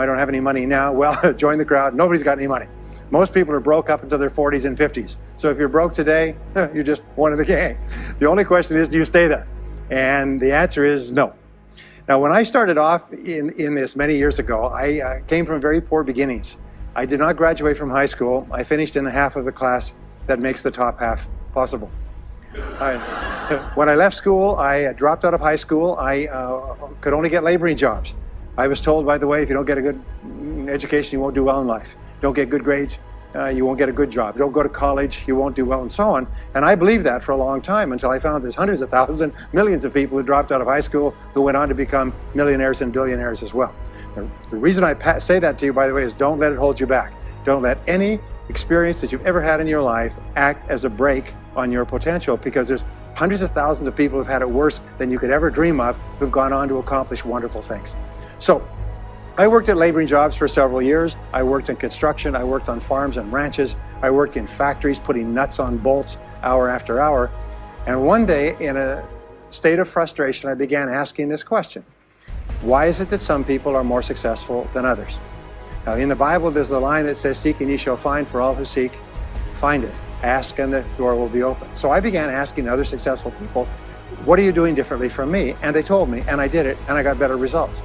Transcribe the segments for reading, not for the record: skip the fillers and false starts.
I don't have any money now. Well, join the crowd. Nobody's got any money. Most people are broke up until their 40s and 50s. So if you're broke today, you're just one of the gang. The only question is, do you stay there? And the answer is no. Now, when I started off in this many years ago, I came from very poor beginnings. I did not graduate from high school. I finished in the half of the class that makes the top half possible. When I left school, I dropped out of high school. I could only get laboring jobs. I was told, by the way, if you don't get a good education, you won't do well in life. Don't get good grades, you won't get a good job. Don't go to college, you won't do well, and so on. And I believed that for a long time until I found there's hundreds of thousands, millions of people who dropped out of high school who went on to become millionaires and billionaires as well. The reason I say that to you, by the way, is don't let it hold you back. Don't let any experience that you've ever had in your life act as a brake on your potential, because there's hundreds of thousands of people who've had it worse than you could ever dream of, who've gone on to accomplish wonderful things. So I worked at laboring jobs for several years. I worked in construction. I worked on farms and ranches. I worked in factories putting nuts on bolts hour after hour. And one day, in a state of frustration, I began asking this question: why is it that some people are more successful than others? Now, in the Bible, there's the line that says, "Seek and ye shall find, for all who seek, findeth. Ask and the door will be open." So I began asking other successful people, what are you doing differently from me? And they told me, and I did it, and I got better results.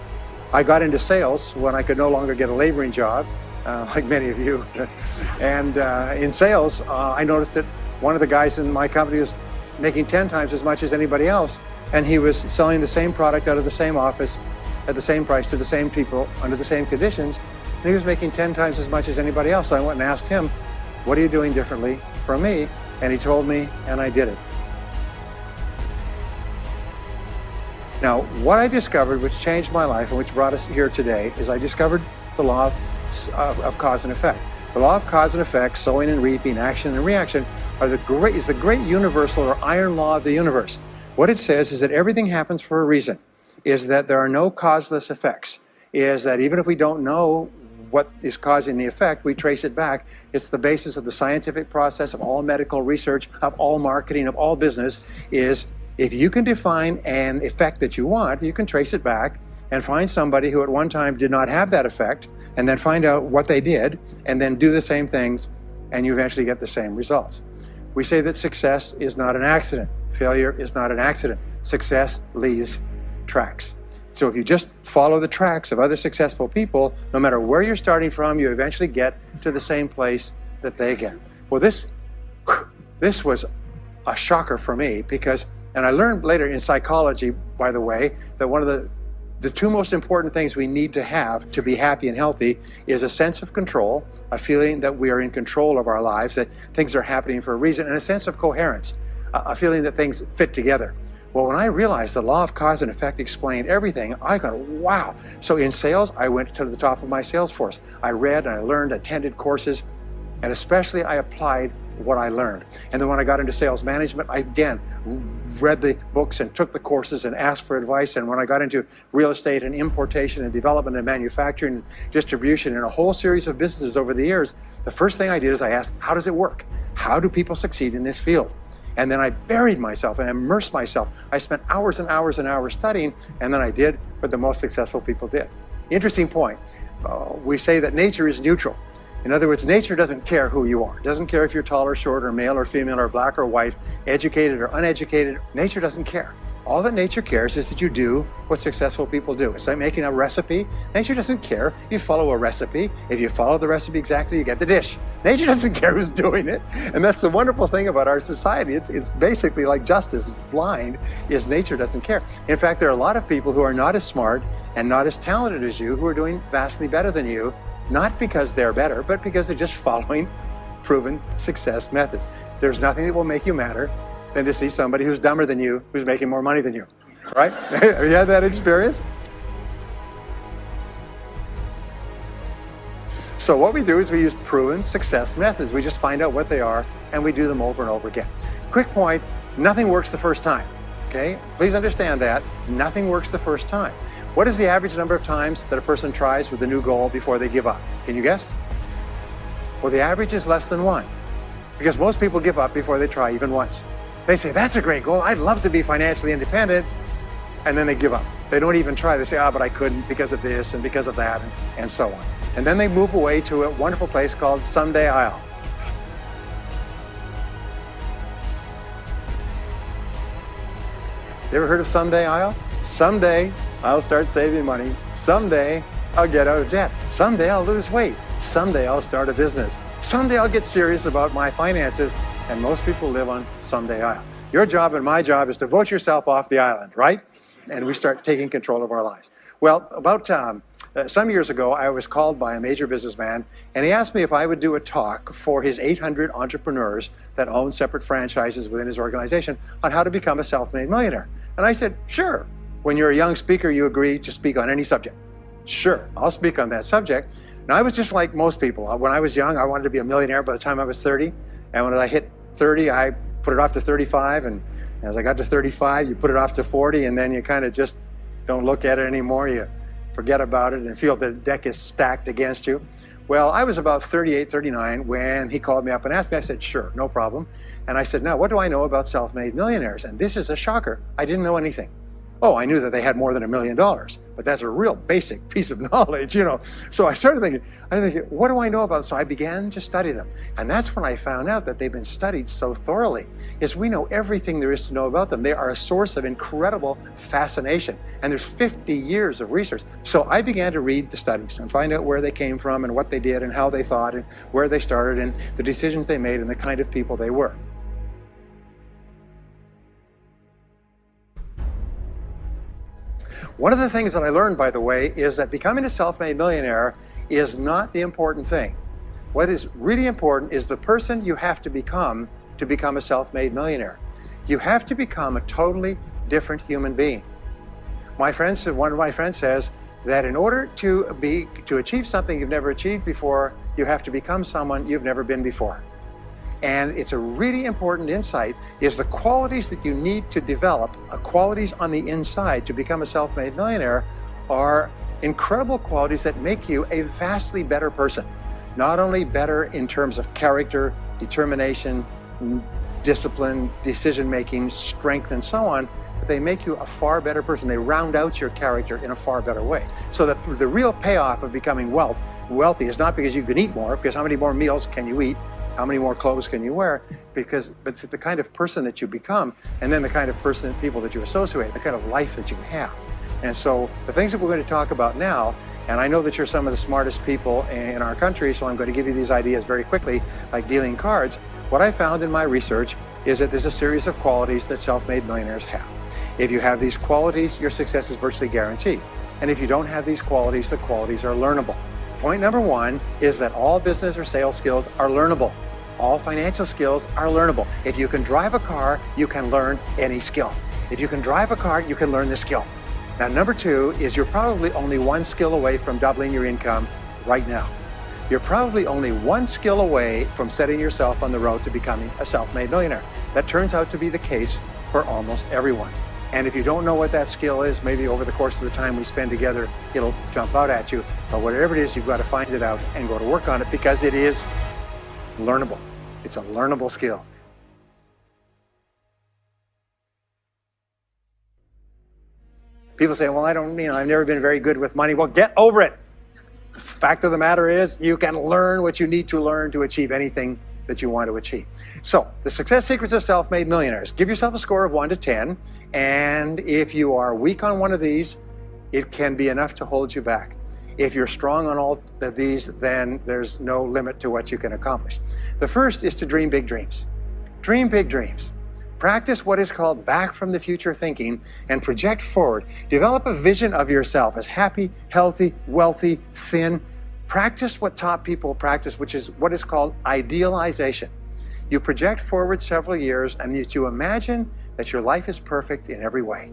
I got into sales when I could no longer get a laboring job, like many of you. And in sales, I noticed that one of the guys in my company was making 10 times as much as anybody else, and he was selling the same product out of the same office at the same price to the same people under the same conditions, and he was making 10 times as much as anybody else. So I went and asked him, what are you doing differently from me? And he told me, and I did it. Now, what I discovered, which changed my life and which brought us here today, is I discovered the law of cause and effect. The law of cause and effect, sowing and reaping, action and reaction, is the great universal or iron law of the universe. What it says is that everything happens for a reason, is that there are no causeless effects, is that even if we don't know what is causing the effect, we trace it back. It's the basis of the scientific process, of all medical research, of all marketing, of all business, is if you can define an effect that you want, you can trace it back and find somebody who at one time did not have that effect, and then find out what they did, and then do the same things, and you eventually get the same results. We say that success is not an accident. Failure is not an accident. Success leaves tracks. So if you just follow the tracks of other successful people, no matter where you're starting from, you eventually get to the same place that they get. Well, this was a shocker for me, because, and I learned later in psychology, by the way, that one of the two most important things we need to have to be happy and healthy is a sense of control, a feeling that we are in control of our lives, that things are happening for a reason, and a sense of coherence, a feeling that things fit together. Well, when I realized the law of cause and effect explained everything, I got, wow. So in sales, I went to the top of my sales force. I read and I learned, attended courses, and especially I applied what I learned. And then when I got into sales management, I again read the books and took the courses and asked for advice. And when I got into real estate and importation and development and manufacturing and distribution and a whole series of businesses over the years, the first thing I did is I asked, how does it work? How do people succeed in this field? And then I buried myself and immersed myself. I spent hours and hours and hours studying, and then I did what the most successful people did. Interesting point. We say that nature is neutral. In other words, nature doesn't care who you are. It doesn't care if you're tall or short or male or female or black or white, educated or uneducated. Nature doesn't care. All that nature cares is that you do what successful people do. It's like making a recipe. Nature doesn't care. You follow a recipe. If you follow the recipe exactly, you get the dish. Nature doesn't care who's doing it. And that's the wonderful thing about our society. It's basically like justice. It's blind, is nature doesn't care. In fact, there are a lot of people who are not as smart and not as talented as you who are doing vastly better than you, not because they're better, but because they're just following proven success methods. There's nothing that will make you madder than to see somebody who's dumber than you, who's making more money than you, right? Have you had that experience? So what we do is we use proven success methods. We just find out what they are and we do them over and over again. Quick point, nothing works the first time, okay? Please understand that, nothing works the first time. What is the average number of times that a person tries with a new goal before they give up? Can you guess? Well, the average is less than one, because most people give up before they try even once. They say, that's a great goal. I'd love to be financially independent. And then they give up. They don't even try. They say, but I couldn't because of this and because of that and so on. And then they move away to a wonderful place called Someday I'll. You ever heard of Someday I'll? Someday I'll start saving money. Someday I'll get out of debt. Someday I'll lose weight. Someday I'll start a business. Someday I'll get serious about my finances. And most people live on Someday I'll. Your job and my job is to vote yourself off the island, right? And we start taking control of our lives. Well, about some years ago, I was called by a major businessman, and he asked me if I would do a talk for his 800 entrepreneurs that own separate franchises within his organization on how to become a self-made millionaire. And I said, sure. When you're a young speaker, you agree to speak on any subject. Sure, I'll speak on that subject. Now, I was just like most people. When I was young, I wanted to be a millionaire by the time I was 30. And when I hit 30, I put it off to 35. And as I got to 35, you put it off to 40, and then you kind of just don't look at it anymore. You forget about it and feel the deck is stacked against you. Well, I was about 38, 39 when he called me up and asked me. I said, sure, no problem. And I said, now, what do I know about self-made millionaires? And this is a shocker. I didn't know anything. Oh, I knew that they had more than $1 million, but that's a real basic piece of knowledge, you know. So I started thinking, what do I know about it? So I began to study them. And that's when I found out that they've been studied so thoroughly, is we know everything there is to know about them. They are a source of incredible fascination. And there's 50 years of research. So I began to read the studies and find out where they came from and what they did and how they thought and where they started and the decisions they made and the kind of people they were. One of the things that I learned, by the way, is that becoming a self-made millionaire is not the important thing. What is really important is the person you have to become a self-made millionaire. You have to become a totally different human being. One of my friends says that in order to achieve something you've never achieved before, you have to become someone you've never been before. And it's a really important insight, is the qualities that you need to develop, qualities on the inside to become a self-made millionaire, are incredible qualities that make you a vastly better person. Not only better in terms of character, determination, discipline, decision-making, strength, and so on, but they make you a far better person. They round out your character in a far better way. So the real payoff of becoming wealthy is not because you can eat more, because how many more meals can you eat? How many more clothes can you wear? But it's the kind of person that you become, and then the kind of people that you associate, the kind of life that you have. And so the things that we're going to talk about now, and I know that you're some of the smartest people in our country, so I'm going to give you these ideas very quickly, like dealing cards. What I found in my research is that there's a series of qualities that self-made millionaires have. If you have these qualities, your success is virtually guaranteed. And if you don't have these qualities, the qualities are learnable. Point number one is that all business or sales skills are learnable. All financial skills are learnable. If you can drive a car, you can learn any skill. If you can drive a car, you can learn the skill. Now, number two is you're probably only one skill away from doubling your income right now. You're probably only one skill away from setting yourself on the road to becoming a self-made millionaire. That turns out to be the case for almost everyone. And if you don't know what that skill is, maybe over the course of the time we spend together, it'll jump out at you. But whatever it is, you've got to find it out and go to work on it, because it is learnable. It's a learnable skill. People say, well, I've never been very good with money. Well, get over it. The fact of the matter is, you can learn what you need to learn to achieve anything that you want to achieve. So, the success secrets of self-made millionaires. Give yourself a score of 1 to 10. And if you are weak on one of these, it can be enough to hold you back. If you're strong on all of these, then there's no limit to what you can accomplish. The first is to dream big dreams. Dream big dreams. Practice what is called back from the future thinking and project forward. Develop a vision of yourself as happy, healthy, wealthy, thin. Practice what top people practice, which is what is called idealization. You project forward several years and you imagine that your life is perfect in every way.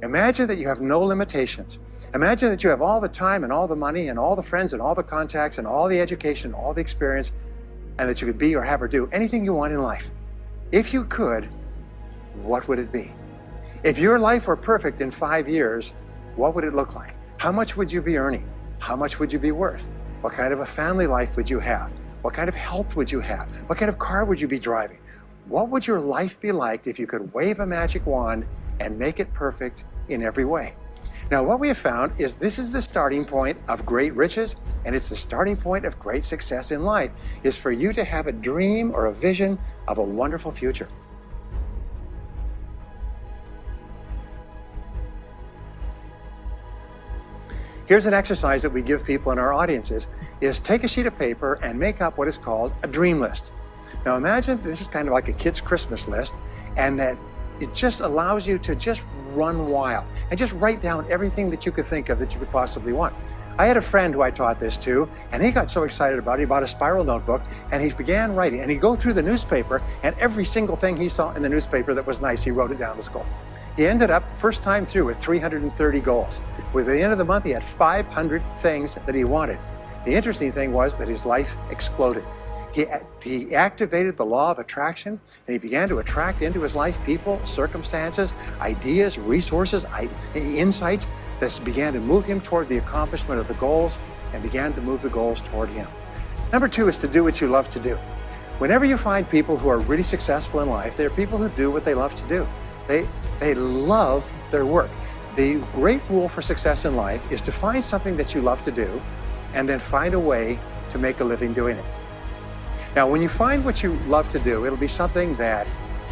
Imagine that you have no limitations. Imagine that you have all the time and all the money and all the friends and all the contacts and all the education, all the experience, and that you could be or have or do anything you want in life. If you could, what would it be? If your life were perfect in 5 years, what would it look like? How much would you be earning? How much would you be worth? What kind of a family life would you have? What kind of health would you have? What kind of car would you be driving? What would your life be like if you could wave a magic wand and make it perfect in every way? Now, what we have found is this is the starting point of great riches, and it's the starting point of great success in life, is for you to have a dream or a vision of a wonderful future. Here's an exercise that we give people in our audiences, is take a sheet of paper and make up what is called a dream list. Now imagine this is kind of like a kid's Christmas list, and that it just allows you to just run wild and just write down everything that you could think of that you could possibly want. I had a friend who I taught this to, and he got so excited about it, he bought a spiral notebook and he began writing, and he'd go through the newspaper, and every single thing he saw in the newspaper that was nice, he wrote it down as a goal. He ended up first time through with 330 goals. With the end of the month, he had 500 things that he wanted. The interesting thing was that his life exploded. He activated the law of attraction, and he began to attract into his life people, circumstances, ideas, resources, insights that began to move him toward the accomplishment of the goals, and began to move the goals toward him. Number 2 is to do what you love to do. Whenever you find people who are really successful in life, they're people who do what they love to do. They love their work. The great rule for success in life is to find something that you love to do and then find a way to make a living doing it. Now, when you find what you love to do, it'll be something that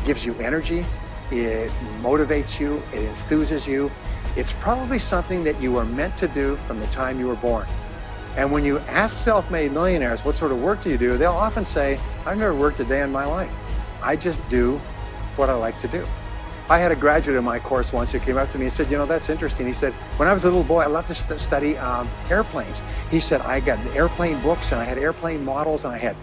gives you energy, it motivates you, it enthuses you. It's probably something that you were meant to do from the time you were born. And when you ask self-made millionaires, what sort of work do you do? They'll often say, I've never worked a day in my life. I just do what I like to do. I had a graduate in my course once who came up to me and said, you know, that's interesting. He said, when I was a little boy, I loved to study airplanes. He said, I got airplane books, and I had airplane models, and I had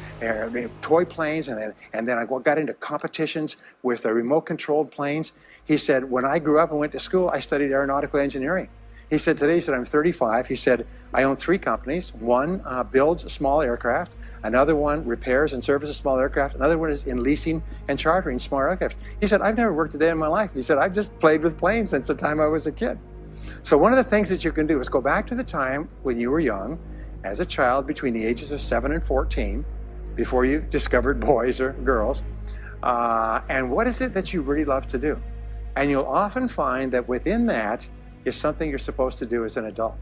toy planes, and then I got into competitions with remote-controlled planes. He said, when I grew up and went to school, I studied aeronautical engineering. He said, today, he said, I'm 35. He said, I own 3 companies. One builds small aircraft. Another one repairs and services small aircraft. Another one is in leasing and chartering small aircraft. He said, I've never worked a day in my life. He said, I've just played with planes since the time I was a kid. So one of the things that you can do is go back to the time when you were young, as a child between the ages of 7 and 14, before you discovered boys or girls, and what is it that you really love to do? And you'll often find that within that is something you're supposed to do as an adult.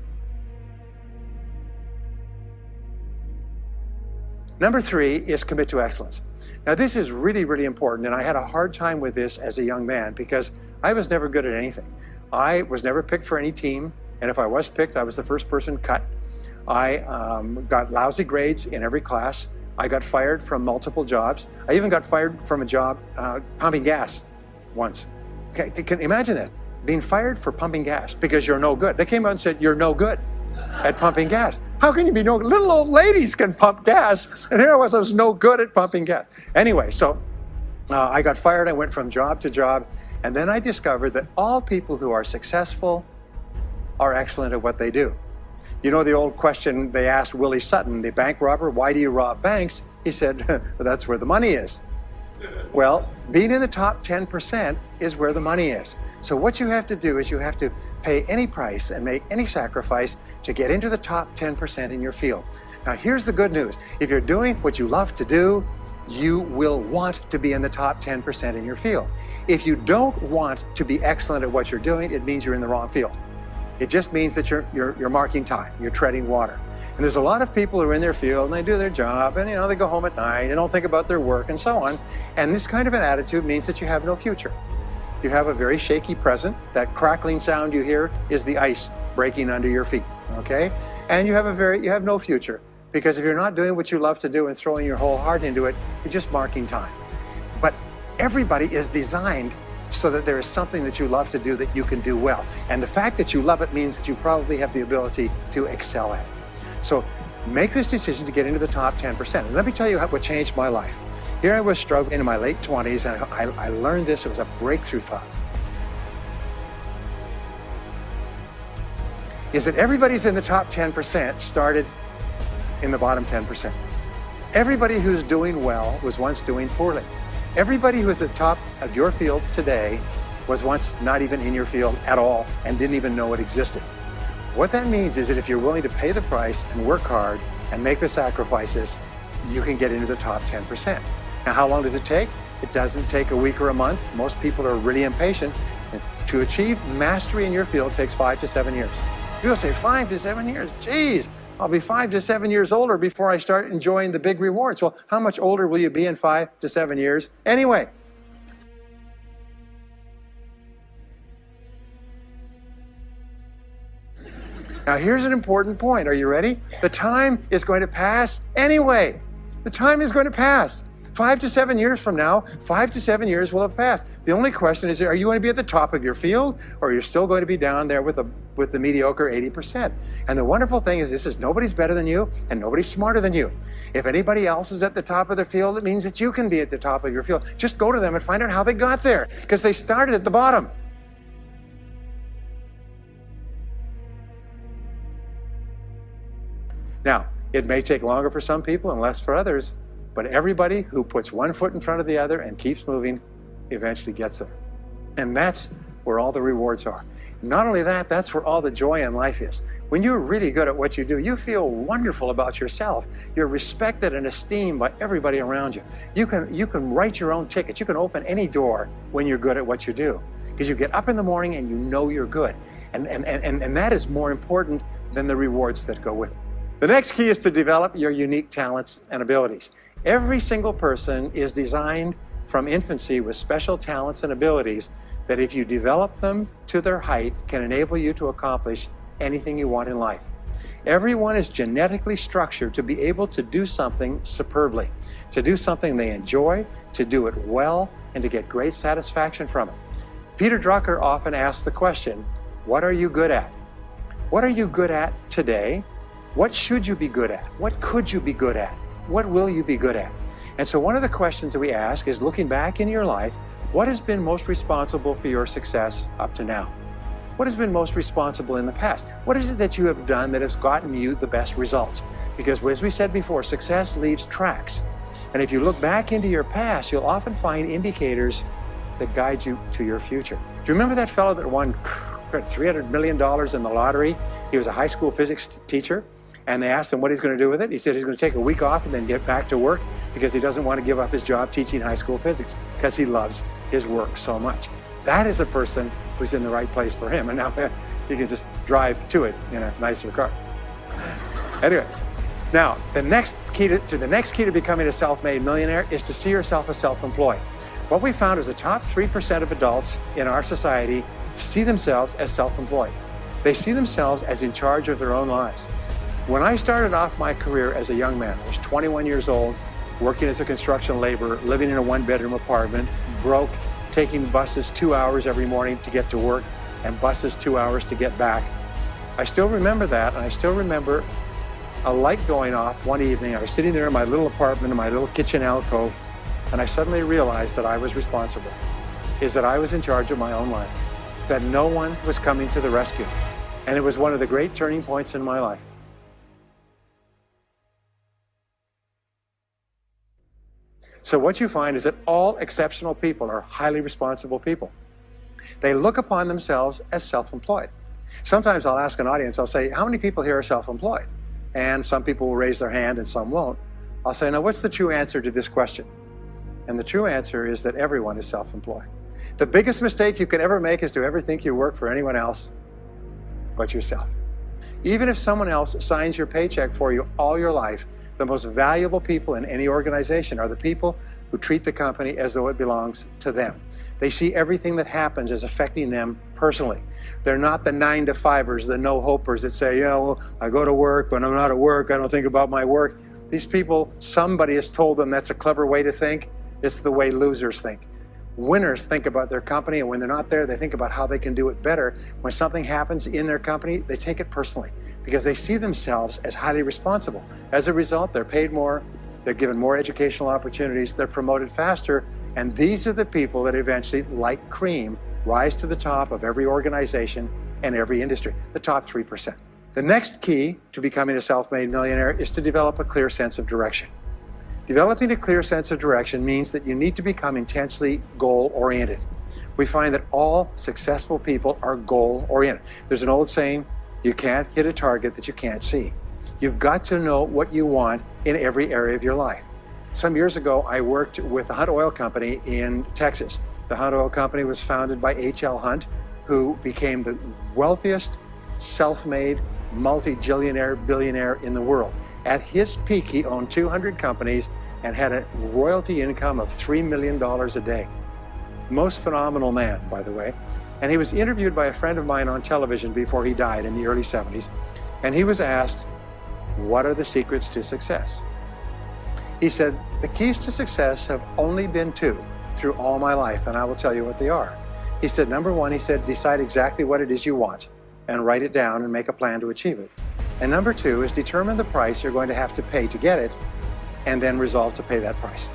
Number 3 is commit to excellence. Now this is really, really important, and I had a hard time with this as a young man because I was never good at anything. I was never picked for any team, and if I was picked, I was the first person cut. I got lousy grades in every class. I got fired from multiple jobs. I even got fired from a job pumping gas once. Can you imagine that? Being fired for pumping gas because you're no good. They came out and said, you're no good at pumping gas. How can you be no good? Little old ladies can pump gas. And here I was no good at pumping gas. Anyway, so I got fired. I went from job to job. And then I discovered that all people who are successful are excellent at what they do. You know the old question they asked Willie Sutton, the bank robber, why do you rob banks? He said, well, that's where the money is. Well, being in the top 10% is where the money is. So what you have to do is you have to pay any price and make any sacrifice to get into the top 10% in your field. Now, here's the good news. If you're doing what you love to do, you will want to be in the top 10% in your field. If you don't want to be excellent at what you're doing, it means you're in the wrong field. It just means that you're marking time, you're treading water. And there's a lot of people who are in their field and they do their job and they go home at night and don't think about their work and so on. And this kind of an attitude means that you have no future. You have a very shaky present. That crackling sound you hear is the ice breaking under your feet, okay? And you have no future, because if you're not doing what you love to do and throwing your whole heart into it, you're just marking time. But everybody is designed so that there is something that you love to do that you can do well. And the fact that you love it means that you probably have the ability to excel at it. So make this decision to get into the top 10%. And let me tell you what changed my life. Here I was struggling in my late 20s, and I learned this. It was a breakthrough thought. Is that everybody's in the top 10% started in the bottom 10%. Everybody who's doing well was once doing poorly. Everybody who is at the top of your field today was once not even in your field at all and didn't even know it existed. What that means is that if you're willing to pay the price and work hard and make the sacrifices, you can get into the top 10%. Now, how long does it take? It doesn't take a week or a month. Most people are really impatient. And to achieve mastery in your field takes 5 to 7 years. People say 5 to 7 years, geez, I'll be 5 to 7 years older before I start enjoying the big rewards. Well, how much older will you be in 5 to 7 years anyway? Now here's an important point. Are you ready? The time is going to pass anyway. The time is going to pass. 5 to 7 years from now, 5 to 7 years will have passed. The only question is, are you going to be at the top of your field, or are you still going to be down there with the mediocre 80%? And the wonderful thing is this: is nobody's better than you and nobody's smarter than you. If anybody else is at the top of their field, it means that you can be at the top of your field. Just go to them and find out how they got there, because they started at the bottom. Now, it may take longer for some people and less for others, but everybody who puts one foot in front of the other and keeps moving eventually gets there. And that's where all the rewards are. Not only that, that's where all the joy in life is. When you're really good at what you do, you feel wonderful about yourself. You're respected and esteemed by everybody around you. You can write your own ticket. You can open any door when you're good at what you do, because you get up in the morning and you know you're good. And that is more important than the rewards that go with it. The next key is to develop your unique talents and abilities. Every single person is designed from infancy with special talents and abilities that, if you develop them to their height, can enable you to accomplish anything you want in life. Everyone is genetically structured to be able to do something superbly, to do something they enjoy, to do it well, and to get great satisfaction from it. Peter Drucker often asks the question, what are you good at? What are you good at today? What should you be good at? What could you be good at? What will you be good at? And so one of the questions that we ask is, looking back in your life, what has been most responsible for your success up to now? What has been most responsible in the past? What is it that you have done that has gotten you the best results? Because as we said before, success leaves tracks. And if you look back into your past, you'll often find indicators that guide you to your future. Do you remember that fellow that won $300 million in the lottery? He was a high school physics teacher. And they asked him what he's going to do with it. He said he's going to take a week off and then get back to work, because he doesn't want to give up his job teaching high school physics, because he loves his work so much. That is a person who's in the right place for him. And now you can just drive to it in a nicer car. Anyway, now the next key to becoming a self-made millionaire is to see yourself as self-employed. What we found is the top 3% of adults in our society see themselves as self-employed. They see themselves as in charge of their own lives. When I started off my career as a young man, I was 21 years old, working as a construction laborer, living in a one-bedroom apartment, broke, taking buses 2 hours every morning to get to work and buses 2 hours to get back. I still remember that, and I still remember a light going off one evening. I was sitting there in my little apartment, in my little kitchen alcove, and I suddenly realized that I was responsible, that I was in charge of my own life, that no one was coming to the rescue. And it was one of the great turning points in my life. So what you find is that all exceptional people are highly responsible people. They look upon themselves as self-employed. Sometimes I'll ask an audience, I'll say, how many people here are self-employed? And some people will raise their hand and some won't. I'll say, now what's the true answer to this question? And the true answer is that everyone is self-employed. The biggest mistake you can ever make is to ever think you work for anyone else but yourself. Even if someone else signs your paycheck for you all your life, the most valuable people in any organization are the people who treat the company as though it belongs to them. They see everything that happens as affecting them personally. They're not the 9-to-5ers, the no-hopers that say, yeah, well, I go to work, when I'm not at work, I don't think about my work. These people, somebody has told them that's a clever way to think. It's the way losers think. Winners think about their company, and when they're not there, they think about how they can do it better. When something happens in their company, they take it personally because they see themselves as highly responsible. As a result, they're paid more, they're given more educational opportunities, they're promoted faster, and these are the people that eventually, like cream, rise to the top of every organization and every industry, the top 3%. The next key to becoming a self-made millionaire is to develop a clear sense of direction. Developing a clear sense of direction means that you need to become intensely goal-oriented. We find that all successful people are goal-oriented. There's an old saying, you can't hit a target that you can't see. You've got to know what you want in every area of your life. Some years ago, I worked with the Hunt Oil Company in Texas. The Hunt Oil Company was founded by H.L. Hunt, who became the wealthiest, self-made, multi-jillionaire billionaire in the world. At his peak, he owned 200 companies and had a royalty income of $3 million a day. Most phenomenal man, by the way. And he was interviewed by a friend of mine on television before he died in the early 70s. And he was asked, what are the secrets to success? He said, the keys to success have only been two through all my life, and I will tell you what they are. He said, number one, he said, decide exactly what it is you want and write it down and make a plan to achieve it. And number two is determine the price you're going to have to pay to get it and then resolve to pay that price.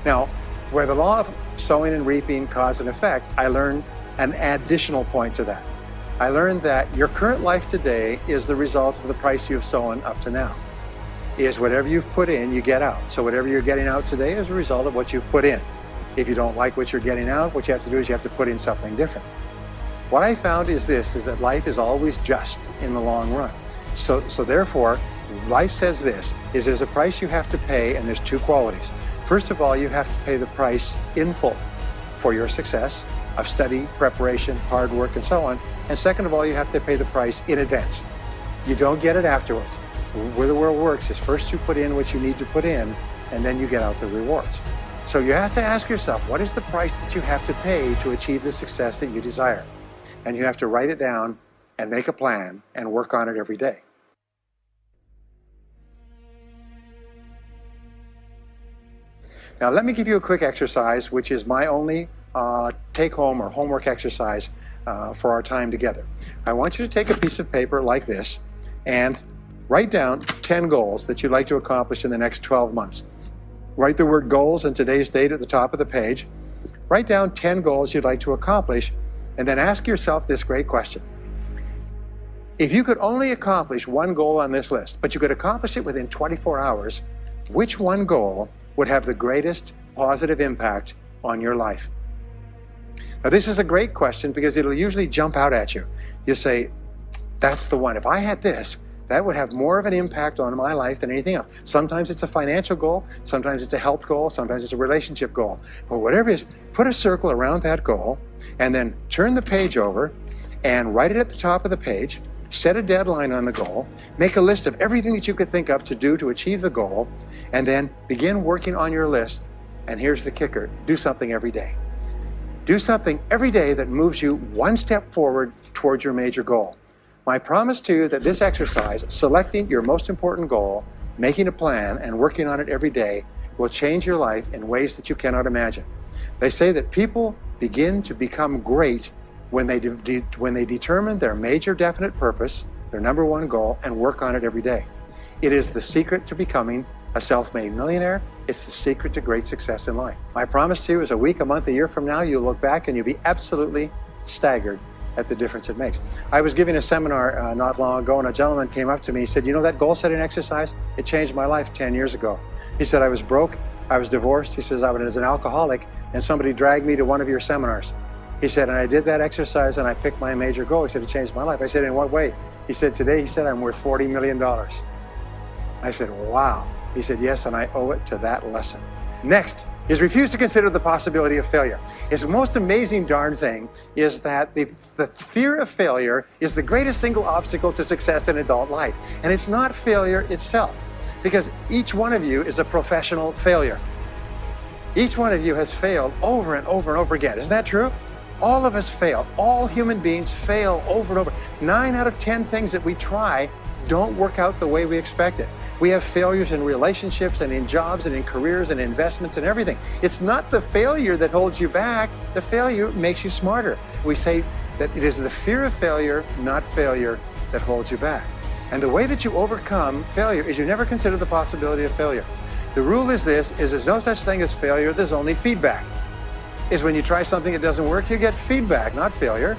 Now, where the law of sowing and reaping, cause and effect, I learned an additional point to that. I learned that your current life today is the result of the price you've sown up to now. Is whatever you've put in, you get out. So whatever you're getting out today is a result of what you've put in. If you don't like what you're getting out, what you have to do is you have to put in something different. What I found is this, is that life is always just in the long run. So therefore, life says this, is there's a price you have to pay, and there's two qualities. First of all, you have to pay the price in full for your success of study, preparation, hard work, and so on. And second of all, you have to pay the price in advance. You don't get it afterwards. The way the world works is first you put in what you need to put in, and then you get out the rewards. So you have to ask yourself, what is the price that you have to pay to achieve the success that you desire? And you have to write it down and make a plan and work on it every day. Now let me give you a quick exercise, which is my only take-home or homework exercise for our time together. I want you to take a piece of paper like this and write down 10 goals that you'd like to accomplish in the next 12 months. Write the word goals and today's date at the top of the page. Write down 10 goals you'd like to accomplish, and then ask yourself this great question. If you could only accomplish one goal on this list, but you could accomplish it within 24 hours, which one goal would have the greatest positive impact on your life? Now this is a great question because it'll usually jump out at you. You say, that's the one. If I had this, that would have more of an impact on my life than anything else. Sometimes it's a financial goal, sometimes it's a health goal, sometimes it's a relationship goal. But whatever it is, put a circle around that goal and then turn the page over and write it at the top of the page, set a deadline on the goal, make a list of everything that you could think of to do to achieve the goal, and then begin working on your list. And here's the kicker, do something every day. Do something every day that moves you one step forward towards your major goal. My promise to you that this exercise, selecting your most important goal, making a plan, and working on it every day, will change your life in ways that you cannot imagine. They say that people begin to become great when they determine their major definite purpose, their number one goal, and work on it every day. It is the secret to becoming a self-made millionaire. It's the secret to great success in life. My promise to you is a week, a month, a year from now, you'll look back and you'll be absolutely staggered at the difference it makes. I was giving a seminar not long ago, and a gentleman came up to me. He said, you know that goal setting exercise? It changed my life 10 years ago. He said, I was broke, I was divorced. He says, I was an alcoholic, and somebody dragged me to one of your seminars. He said, and I did that exercise and I picked my major goal. He said, it changed my life. I said, in what way? He said, today, he said, I'm worth $40 million. I said, wow. He said, yes, and I owe it to that lesson. Next is refuse to consider the possibility of failure. It's the most amazing darn thing is that the fear of failure is the greatest single obstacle to success in adult life. And it's not failure itself, because each one of you is a professional failure. Each one of you has failed over and over and over again. Isn't that true? All of us fail. All human beings fail over and over. 9 out of 10 things that we try don't work out the way we expected. We have failures in relationships and in jobs and in careers and investments and everything. It's not the failure that holds you back. The failure makes you smarter. We say that it is the fear of failure, not failure, that holds you back. And the way that you overcome failure is you never consider the possibility of failure. The rule is this, is there's no such thing as failure, there's only feedback. Is when you try something that doesn't work, you get feedback, not failure.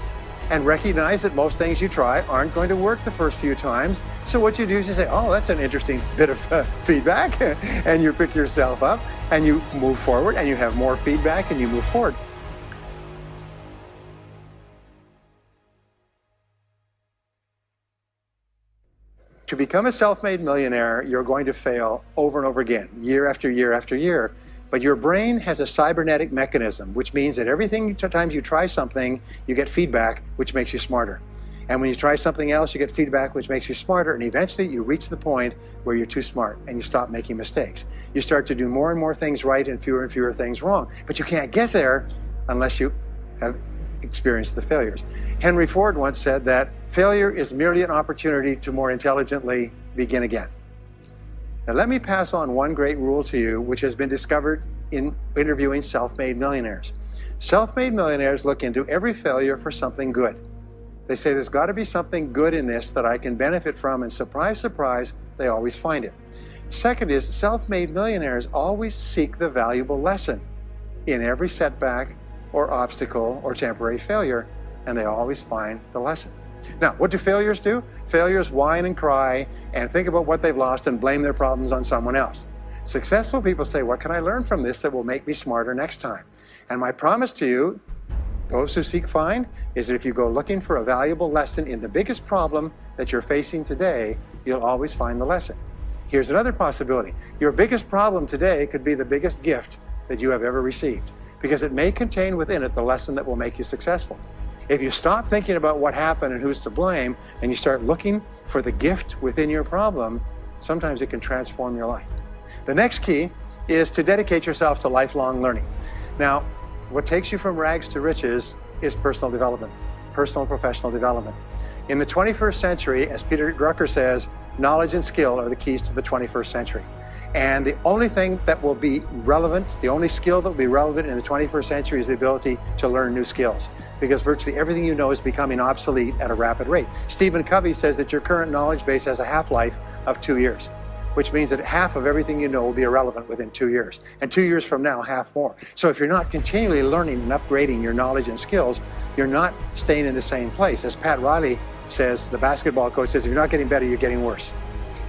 And recognize that most things you try aren't going to work the first few times. So what you do is you say, oh, that's an interesting bit of feedback. And you pick yourself up and you move forward and you have more feedback and you move forward. To become a self-made millionaire, you're going to fail over and over again, year after year after year. But your brain has a cybernetic mechanism, which means that times you try something, you get feedback, which makes you smarter. And when you try something else, you get feedback, which makes you smarter. And eventually you reach the point where you're too smart and you stop making mistakes. You start to do more and more things right and fewer things wrong. But you can't get there unless you have experienced the failures. Henry Ford once said that failure is merely an opportunity to more intelligently begin again. Now let me pass on one great rule to you, which has been discovered in interviewing self-made millionaires. Self-made millionaires look into every failure for something good. They say there's got to be something good in this that I can benefit from, and surprise, surprise, they always find it. Second is, self-made millionaires always seek the valuable lesson in every setback or obstacle or temporary failure, and they always find the lesson. Now, what do failures do? Failures whine and cry and think about what they've lost and blame their problems on someone else. Successful people say, what can I learn from this that will make me smarter next time? And my promise to you, those who seek find, is that if you go looking for a valuable lesson in the biggest problem that you're facing today, you'll always find the lesson. Here's another possibility. Your biggest problem today could be the biggest gift that you have ever received, because it may contain within it the lesson that will make you successful. If you stop thinking about what happened and who's to blame, and you start looking for the gift within your problem, sometimes it can transform your life. The next key is to dedicate yourself to lifelong learning. Now, what takes you from rags to riches is personal development, personal and professional development. In the 21st century, as Peter Drucker says, knowledge and skill are the keys to the 21st century. And the only thing that will be relevant, the only skill that will be relevant in the 21st century is the ability to learn new skills, because virtually everything you know is becoming obsolete at a rapid rate. Stephen Covey says that your current knowledge base has a half-life of 2 years, which means that half of everything you know will be irrelevant within 2 years. And 2 years from now, half more. So if you're not continually learning and upgrading your knowledge and skills, you're not staying in the same place. As Pat Riley says, the basketball coach says, if you're not getting better, you're getting worse.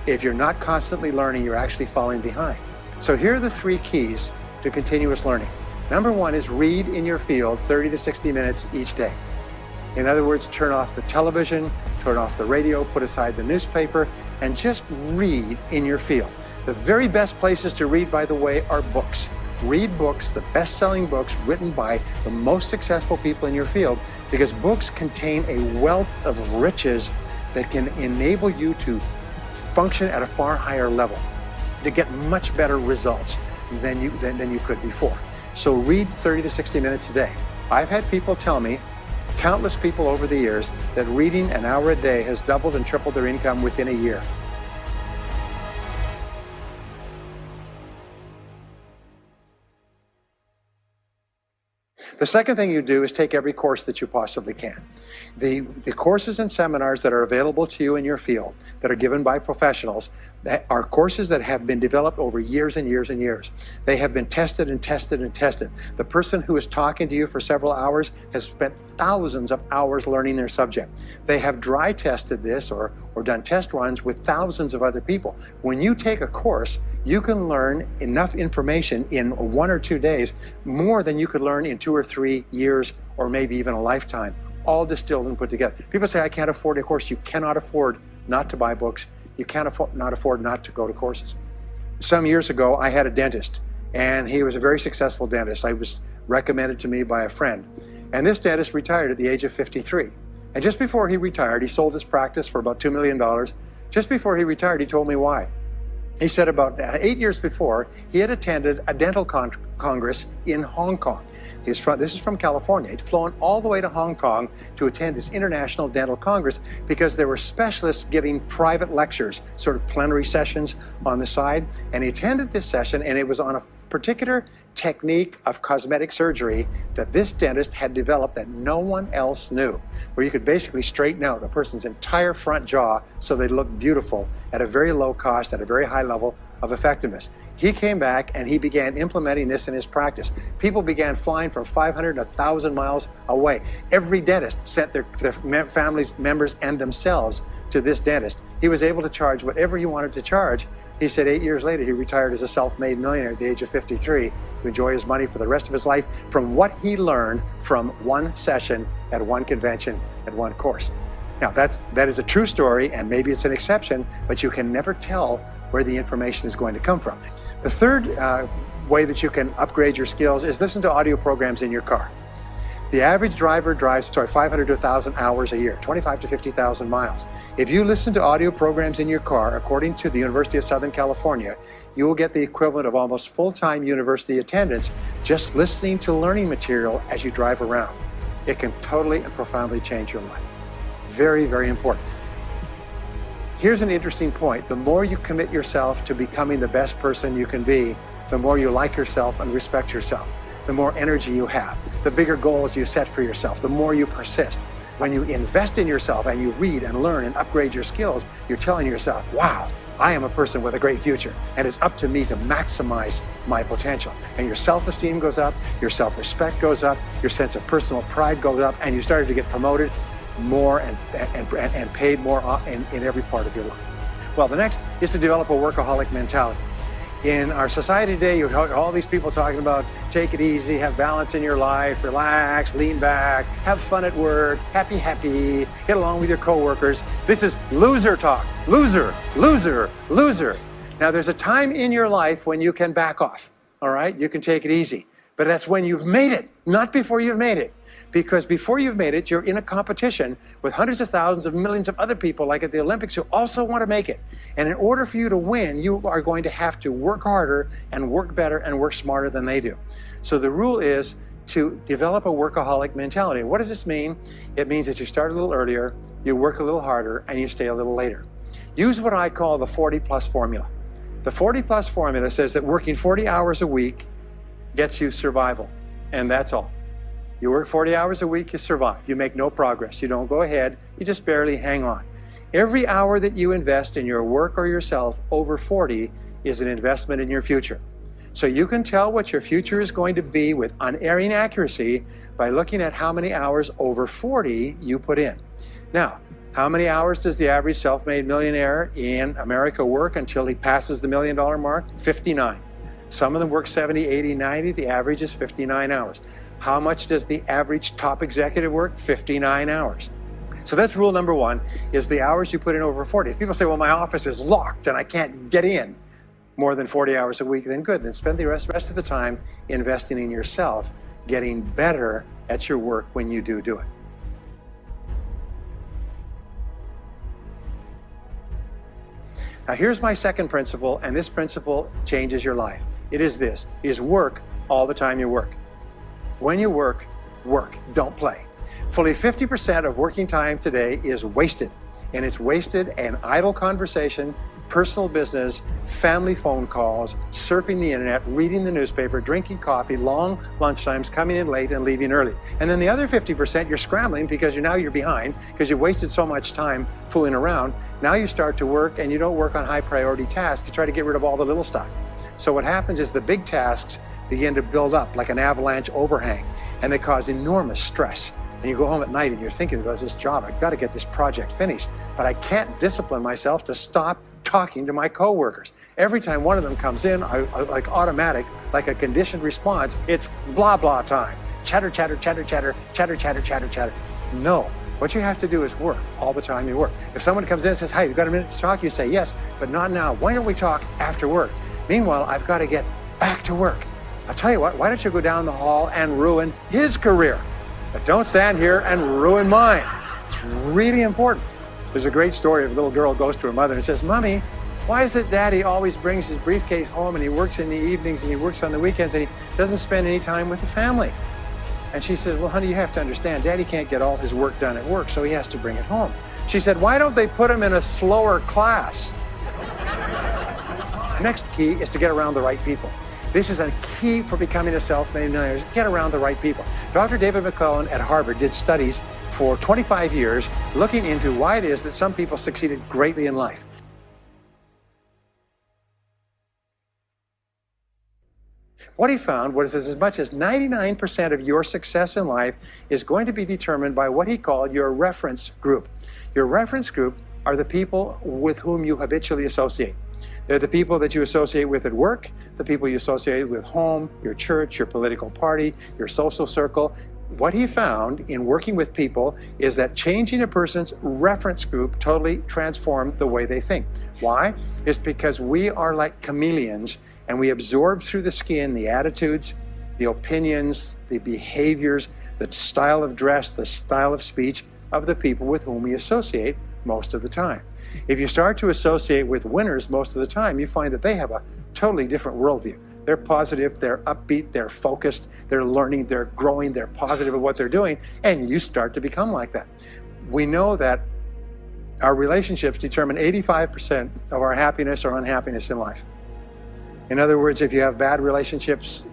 If you're not constantly learning, you're actually falling behind. So here are the 3 keys to continuous learning. Number 1 is read in your field 30 to 60 minutes each day. In other words, turn off the television, turn off the radio, put aside the newspaper, and just read in your field. The very best places to read, by the way, are books. Read books, the best-selling books written by the most successful people in your field, because books contain a wealth of riches that can enable you to function at a far higher level, to get much better results than you could before. So read 30 to 60 minutes a day. I've had people tell me, countless people over the years, that reading an hour a day has doubled and tripled their income within a year. The second thing you do is take every course that you possibly can. The courses and seminars that are available to you in your field that are given by professionals that are courses that have been developed over years and years and years. They have been tested and tested and tested. The person who is talking to you for several hours has spent thousands of hours learning their subject. They have dry tested this or done test runs with thousands of other people. When you take a course, you can learn enough information in 1 or 2 days, more than you could learn in 2 or 3 years or maybe even a lifetime, all distilled and put together. People say, I can't afford a course. You cannot afford not to buy books. You can't afford not to go to courses. Some years ago, I had a dentist, and he was a very successful dentist. I was recommended to me by a friend. And this dentist retired at the age of 53. And just before he retired, he sold his practice for about $2 million. Just before he retired, he told me why. He said about 8 years before, he had attended a dental congress in Hong Kong. This is from California. He'd flown all the way to Hong Kong to attend this international dental congress because there were specialists giving private lectures, sort of plenary sessions on the side. And he attended this session, and it was on a particular technique of cosmetic surgery that this dentist had developed that no one else knew, where you could basically straighten out a person's entire front jaw so they look beautiful at a very low cost, at a very high level of effectiveness. He came back and he began implementing this in his practice. People began flying from 500 to 1,000 miles away. Every dentist sent their families, members, and themselves to this dentist. He was able to charge whatever he wanted to charge. He said 8 years later, he retired as a self-made millionaire at the age of 53 to enjoy his money for the rest of his life from what he learned from one session at one convention at one course. Now, that is a true story, and maybe it's an exception, but you can never tell where the information is going to come from. The third way that you can upgrade your skills is listen to audio programs in your car. The average driver drives 500 to 1,000 hours a year, 25 to 50,000 miles. If you listen to audio programs in your car, according to the University of Southern California, you will get the equivalent of almost full-time university attendance just listening to learning material as you drive around. It can totally and profoundly change your life. Very, very important. Here's an interesting point. The more you commit yourself to becoming the best person you can be, the more you like yourself and respect yourself. The more energy you have, the bigger goals you set for yourself, the more you persist. When you invest in yourself and you read and learn and upgrade your skills, you're telling yourself, wow, I am a person with a great future, and it's up to me to maximize my potential. And your self-esteem goes up, your self-respect goes up, your sense of personal pride goes up, and you started to get promoted more and paid more in every part of your life. Well, the next is to develop a workaholic mentality. In our society today, you have all these people talking about take it easy, have balance in your life, relax, lean back, have fun at work, happy, get along with your coworkers. This is loser talk. Loser, loser, loser. Now, there's a time in your life when you can back off, all right? You can take it easy. But that's when you've made it, not before you've made it. Because before you've made it, you're in a competition with hundreds of thousands of millions of other people, like at the Olympics, who also want to make it. And in order for you to win, you are going to have to work harder and work better and work smarter than they do. So the rule is to develop a workaholic mentality. What does this mean? It means that you start a little earlier, you work a little harder, and you stay a little later. Use what I call the 40+ formula. The 40+ formula says that working 40 hours a week gets you survival, and that's all. You work 40 hours a week, you survive. You make no progress. You don't go ahead. You just barely hang on. Every hour that you invest in your work or yourself over 40 is an investment in your future. So you can tell what your future is going to be with unerring accuracy by looking at how many hours over 40 you put in. Now, how many hours does the average self-made millionaire in America work until he passes the $1 million mark? 59. Some of them work 70, 80, 90. The average is 59 hours. How much does the average top executive work? 59 hours. So that's rule number one, is the hours you put in over 40. If people say, well, my office is locked and I can't get in more than 40 hours a week, then good. Then spend the rest of the time investing in yourself, getting better at your work when you do it. Now here's my second principle, and this principle changes your life. It is this, is work all the time you work. When you work, work, don't play. Fully 50% of working time today is wasted, and it's wasted in idle conversation, personal business, family phone calls, surfing the internet, reading the newspaper, drinking coffee, long lunchtimes, coming in late and leaving early. And then the other 50%, you're scrambling because you're behind because you wasted so much time fooling around. Now you start to work and you don't work on high priority tasks. You try to get rid of all the little stuff. So what happens is the big tasks begin to build up like an avalanche overhang, and they cause enormous stress. And you go home at night and you're thinking about this job, I've got to get this project finished, but I can't discipline myself to stop talking to my coworkers. Every time one of them comes in, like automatic, like a conditioned response, it's blah, blah time. Chatter, chatter, chatter, chatter, chatter, chatter, chatter, chatter. No, what you have to do is work all the time you work. If someone comes in and says, hey, you've got a minute to talk, you say, yes, but not now. Why don't we talk after work? Meanwhile, I've got to get back to work. I'll tell you what, why don't you go down the hall and ruin his career? But don't stand here and ruin mine. It's really important. There's a great story of a little girl goes to her mother and says, Mommy, why is it Daddy always brings his briefcase home and he works in the evenings and he works on the weekends and he doesn't spend any time with the family? And she says, well, honey, you have to understand, Daddy can't get all his work done at work, so he has to bring it home. She said, why don't they put him in a slower class? Next key is to get around the right people. This is a key for becoming a self-made millionaire. Get around the right people. Dr. David McClellan at Harvard did studies for 25 years looking into why it is that some people succeeded greatly in life. What he found was as much as 99% of your success in life is going to be determined by what he called your reference group. Your reference group are the people with whom you habitually associate. They're the people that you associate with at work, the people you associate with home, your church, your political party, your social circle. what he found in working with people is that changing a person's reference group totally transformed the way they think. Why? It's because we are like chameleons, and we absorb through the skin the attitudes, the opinions, the behaviors, the style of dress, the style of speech of the people with whom we associate most of the time. If you start to associate with winners most of the time, you find that they have a totally different worldview. They're positive, they're upbeat, they're focused, they're learning, they're growing, they're positive at what they're doing, and you start to become like that. We know that our relationships determine 85% of our happiness or unhappiness in life. In other words, if you have bad relationships,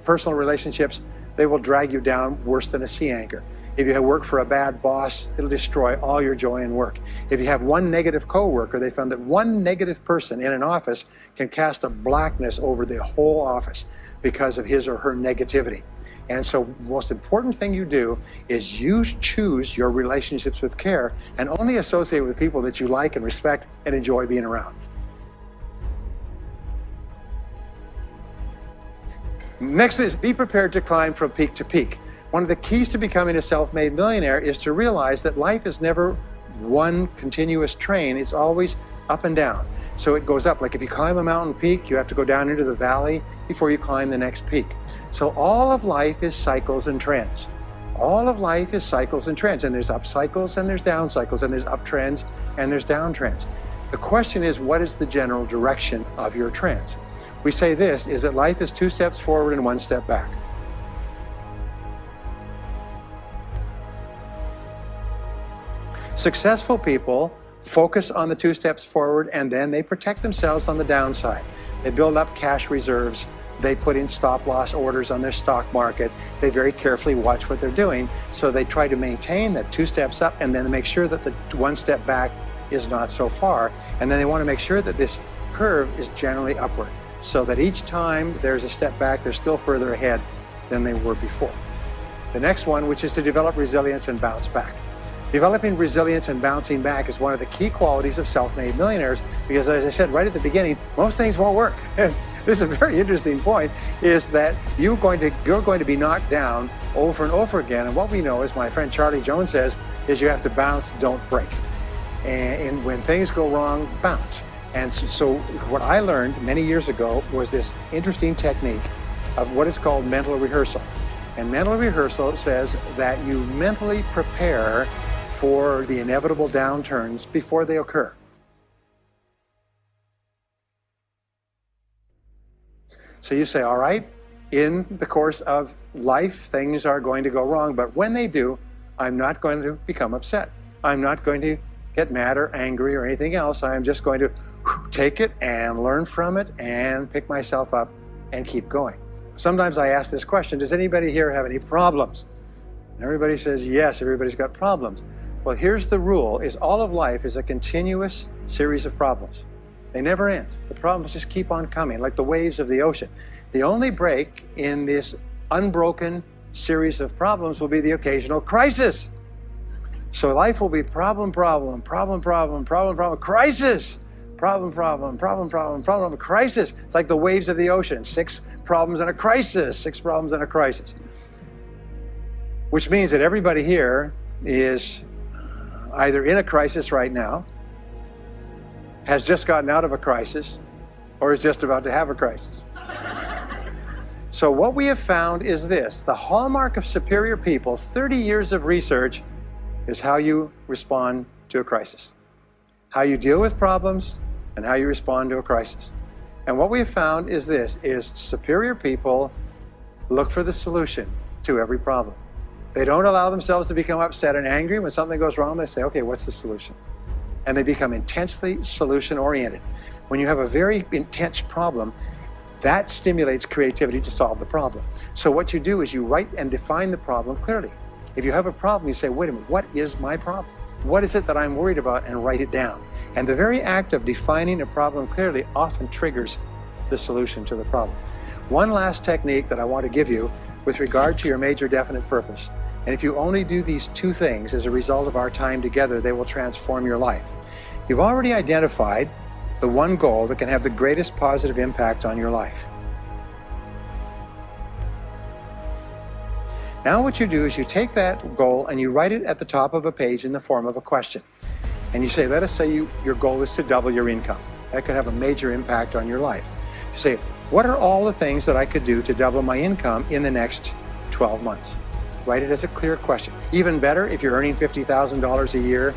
personal relationships, they will drag you down worse than a sea anchor. If you work for a bad boss, it'll destroy all your joy in work. If you have one negative coworker, they found that one negative person in an office can cast a blackness over the whole office because of his or her negativity. And so the most important thing you do is you choose your relationships with care and only associate with people that you like and respect and enjoy being around. Next is be prepared to climb from peak to peak. One of the keys to becoming a self-made millionaire is to realize that life is never one continuous train. It's always up and down. So it goes up. Like if you climb a mountain peak, you have to go down into the valley before you climb the next peak. So all of life is cycles and trends. All of life is cycles and trends. And there's up cycles and there's down cycles, and there's up trends and there's down trends. The question is, what is the general direction of your trends? We say this, is that life is 2 steps forward and 1 step back. Successful people focus on the 2 steps forward, and then they protect themselves on the downside. They build up cash reserves. They put in stop loss orders on their stock market. They very carefully watch what they're doing. So they try to maintain that 2 steps up, and then make sure that the 1 step back is not so far. And then they want to make sure that this curve is generally upward, so that each time there's a step back, they're still further ahead than they were before. The next one, which is to develop resilience and bounce back. Developing resilience and bouncing back is one of the key qualities of self-made millionaires, because as I said right at the beginning, most things won't work. And this is a very interesting point, is that you're going to be knocked down over and over again. And what we know, as my friend Charlie Jones says, is you have to bounce, don't break. And when things go wrong, bounce. And so what I learned many years ago was this interesting technique of what is called mental rehearsal. And mental rehearsal says that you mentally prepare for the inevitable downturns before they occur. So you say, all right, in the course of life, things are going to go wrong, but when they do, I'm not going to become upset. I'm not going to get mad or angry or anything else. I'm just going to take it and learn from it and pick myself up and keep going. Sometimes I ask this question, does anybody here have any problems? And everybody says, yes, everybody's got problems. Well, here's the rule, is all of life is a continuous series of problems. They never end. The problems just keep on coming, like the waves of the ocean. The only break in this unbroken series of problems will be the occasional crisis. So life will be problem, problem, problem, problem, problem, problem, crisis. Problem, problem, problem, problem, problem, crisis. It's like the waves of the ocean. 6 problems and a crisis, 6 problems and a crisis. Which means that everybody here is either in a crisis right now, has just gotten out of a crisis, or is just about to have a crisis. So what we have found is this, the hallmark of superior people, 30 years of research, is how you respond to a crisis. How you deal with problems and how you respond to a crisis. And what we have found is this, is superior people look for the solution to every problem. They don't allow themselves to become upset and angry. When something goes wrong, they say, okay, what's the solution? And they become intensely solution-oriented. When you have a very intense problem, that stimulates creativity to solve the problem. So what you do is you write and define the problem clearly. If you have a problem, you say, wait a minute, what is my problem? What is it that I'm worried about? And write it down. And the very act of defining a problem clearly often triggers the solution to the problem. One last technique that I want to give you with regard to your major definite purpose. And if you only do these 2 things as a result of our time together, they will transform your life. You've already identified the one goal that can have the greatest positive impact on your life. Now what you do is you take that goal and you write it at the top of a page in the form of a question. And you say, let us say your goal is to double your income. That could have a major impact on your life. You say, what are all the things that I could do to double my income in the next 12 months? Write it as a clear question. Even better, if you're earning $50,000 a year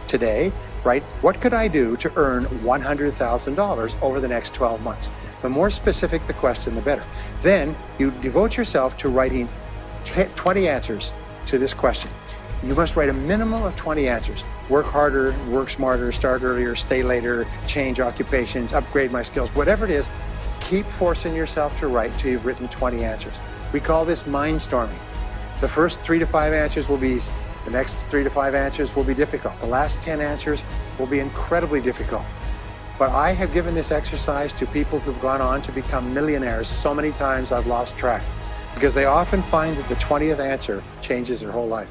today, write, what could I do to earn $100,000 over the next 12 months? The more specific the question, the better. Then you devote yourself to writing 20 answers to this question. You must write a minimum of 20 answers. Work harder, work smarter, start earlier, stay later, change occupations, upgrade my skills, whatever it is, keep forcing yourself to write till you've written 20 answers. We call this mind storming. The first 3 to 5 answers will be easy. The next 3 to 5 answers will be difficult. The last 10 answers will be incredibly difficult. But I have given this exercise to people who've gone on to become millionaires so many times I've lost track, because they often find that the 20th answer changes their whole life.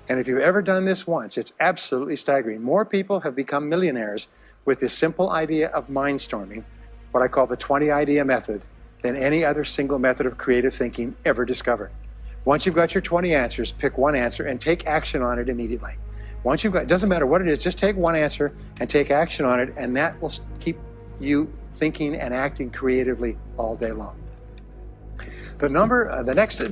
And if you've ever done this once, it's absolutely staggering. More people have become millionaires with this simple idea of mind storming, what I call the 20 idea method, than any other single method of creative thinking ever discovered. Once you've got your 20 answers, pick one answer and take action on it immediately. Once you've got, it doesn't matter what it is, just take one answer and take action on it, and that will keep you thinking and acting creatively all day long. The next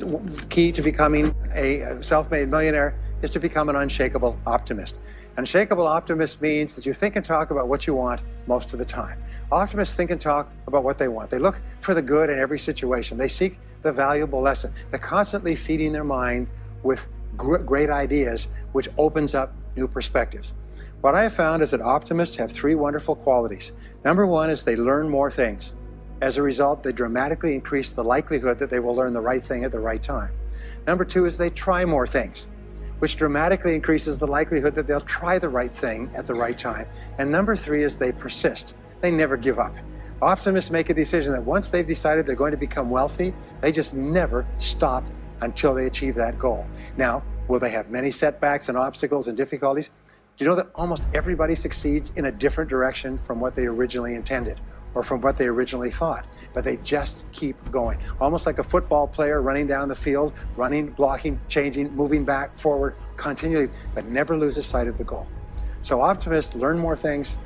key to becoming a self-made millionaire is to become an unshakable optimist. An unshakable optimist means that you think and talk about what you want most of the time. Optimists think and talk about what they want. They look for the good in every situation. They seek the valuable lesson. They're constantly feeding their mind with great ideas, which opens up new perspectives. What I have found is that optimists have 3 wonderful qualities. Number 1 is they learn more things. As a result, they dramatically increase the likelihood that they will learn the right thing at the right time. Number 2 is they try more things, which dramatically increases the likelihood that they'll try the right thing at the right time. And number 3 is they persist. They never give up. Optimists make a decision that once they've decided they're going to become wealthy, they just never stop until they achieve that goal. Now, will they have many setbacks and obstacles and difficulties? Do you know that almost everybody succeeds in a different direction from what they originally intended or from what they originally thought? But they just keep going. Almost like a football player running down the field, running, blocking, changing, moving back, forward, continually, but never loses sight of the goal. So optimists learn more things,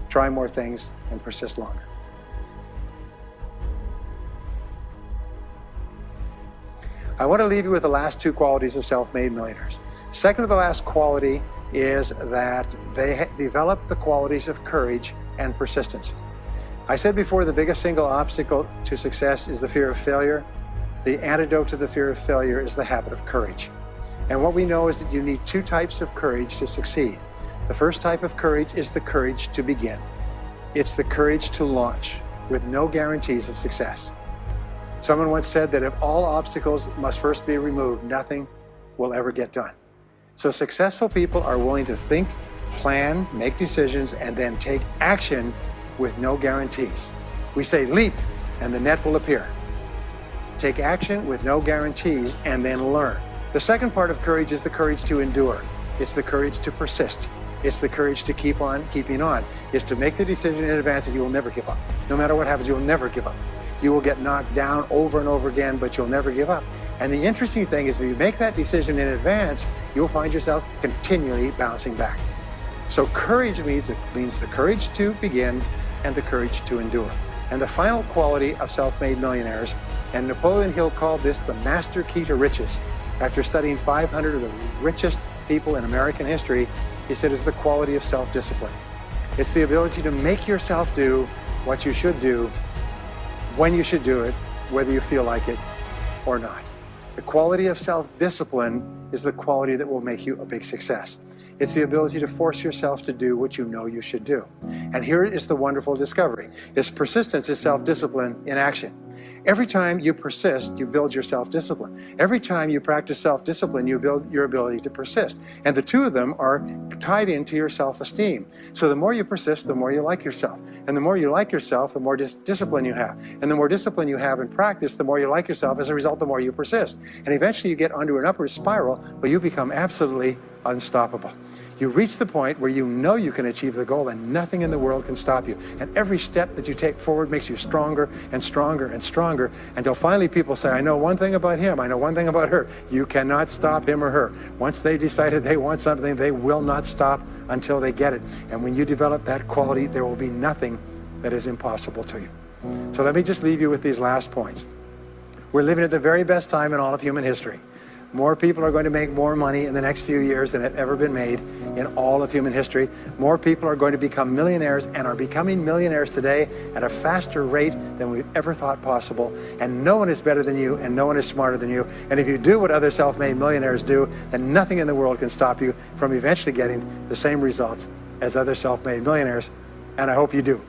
try more things, and persist longer. I want to leave you with the last 2 qualities of self-made millionaires. Second to the last quality is that they develop the qualities of courage and persistence. I said before, the biggest single obstacle to success is the fear of failure. The antidote to the fear of failure is the habit of courage. And what we know is that you need 2 types of courage to succeed. The first type of courage is the courage to begin. It's the courage to launch with no guarantees of success. Someone once said that if all obstacles must first be removed, nothing will ever get done. So successful people are willing to think, plan, make decisions, and then take action with no guarantees. We say leap and the net will appear. Take action with no guarantees and then learn. The second part of courage is the courage to endure. It's the courage to persist. It's the courage to keep on keeping on. It's to make the decision in advance that you will never give up. No matter what happens, you will never give up. You will get knocked down over and over again, but you'll never give up. And the interesting thing is when you make that decision in advance, you'll find yourself continually bouncing back. So courage means the courage to begin and the courage to endure. And the final quality of self-made millionaires, and Napoleon Hill called this the master key to riches. After studying 500 of the richest people in American history, he said it's the quality of self-discipline. It's the ability to make yourself do what you should do, when you should do it, whether you feel like it or not. The quality of self-discipline is the quality that will make you a big success. It's the ability to force yourself to do what you know you should do. And here is the wonderful discovery. Persistence is self-discipline in action. Every time you persist, you build your self-discipline. Every time you practice self-discipline, you build your ability to persist. And the 2 of them are tied into your self-esteem. So the more you persist, the more you like yourself. And the more you like yourself, the more discipline you have. And the more discipline you have in practice, the more you like yourself. As a result, the more you persist. And eventually you get onto an upward spiral where you become absolutely unstoppable. You reach the point where you know you can achieve the goal and nothing in the world can stop you. And every step that you take forward makes you stronger and stronger and stronger until finally people say, I know one thing about him, I know one thing about her. You cannot stop him or her. Once they decided they want something, they will not stop until they get it. And when you develop that quality, there will be nothing that is impossible to you. So let me just leave you with these last points. We're living at the very best time in all of human history. More people are going to make more money in the next few years than have ever been made in all of human history. More people are going to become millionaires and are becoming millionaires today at a faster rate than we've ever thought possible. And no one is better than you and no one is smarter than you. And if you do what other self-made millionaires do, then nothing in the world can stop you from eventually getting the same results as other self-made millionaires. And I hope you do.